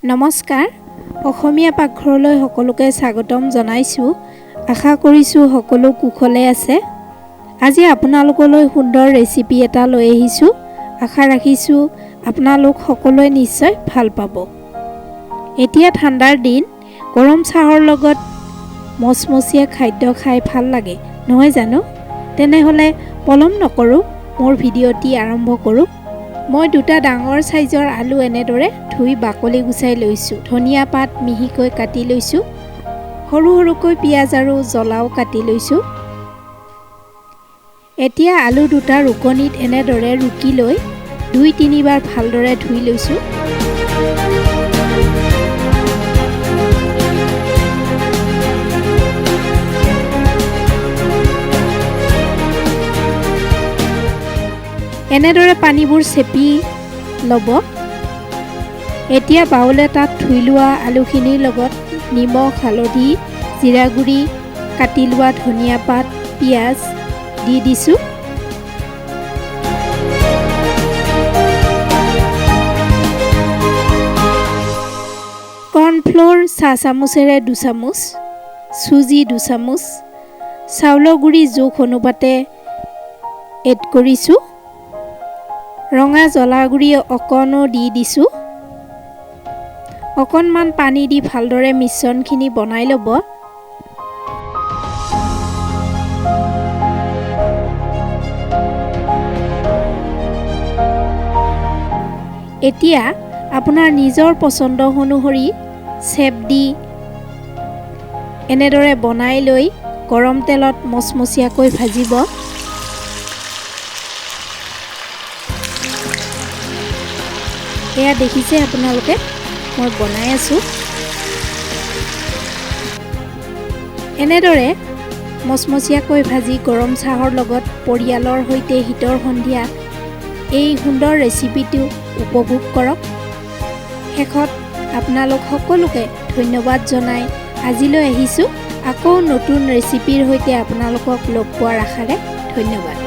নমস্কাৰ অসমীয়া পাকঘৰলৈ সকলোকে স্বাগতম জনাইছোঁ। আশা কৰিছোঁ সকলো কুশলে আছে। আজি আপোনালোকলৈ সুন্দৰ ৰেচিপি এটা লৈ আহিছোঁ। আশা ৰাখিছোঁ আপোনালোক সকলোৱে নিশ্চয় ভাল পাব। এতিয়া ঠাণ্ডাৰ দিন, গৰম চাহৰ লগত মচমচীয়া খাদ্য খাই ভাল লাগে নহয় জানো? তেনেহ'লে পলম নকৰোঁ, মোৰ ভিডিঅ'টি আৰম্ভ কৰোঁ। মই দুটা ডাঙৰ সাইজৰ আলু এনেদৰে ধুই বাকলি গুচাই লৈছোঁ। ধনিয়া পাত মিহিকৈ কাটি লৈছোঁ। সৰু সৰুকৈ পিঁয়াজ আৰু জ্বলাও কাটি লৈছোঁ। এতিয়া আলু দুটা ৰুকনিত এনেদৰে ৰুকি লৈ 2-3 বাৰ ভালদৰে ধুই লৈছোঁ। এনেদৰে পানীবোৰ চেপি ল'ব। এতিয়া বাউল এটাত ধুই লোৱা আলুখিনিৰ লগত নিমখ, হালধি, জিৰা গুড়ি, কাটি লোৱা ধনিয়া পাত, পিঁয়াজ দি দিছোঁ। কৰ্ণফ্ল'ৰ চাহ চামুচেৰে 2 চামুচ, চুজি 2 চামুচ, চাউলৰ গুড়ি জোখ অনুপাতে এড কৰিছোঁ। ৰঙা জ্বলা গুড়ি অকণো দি দিছোঁ। অকণমান পানী দি ভালদৰে মিশ্ৰণখিনি বনাই ল'ব। এতিয়া আপোনাৰ নিজৰ পচন্দ অনুসৰি চেপ দি এনেদৰে বনাই লৈ গৰম তেলত মচমচীয়াকৈ ভাজিব। এয়া দেখিছে আপোনালোকে, মই বনাই আছোঁ। এনেদৰে মচমচীয়াকৈ ভাজি গৰম চাহৰ লগত পৰিয়ালৰ সৈতে শীতৰ সন্ধিয়া এই সুন্দৰ ৰেচিপিটো উপভোগ কৰক। শেষত আপোনালোক সকলোকে ধন্যবাদ জনাই আজিলৈ আহিছোঁ। আকৌ নতুন ৰেচিপিৰ সৈতে আপোনালোকক লগ পোৱাৰ আশাৰে ধন্যবাদ।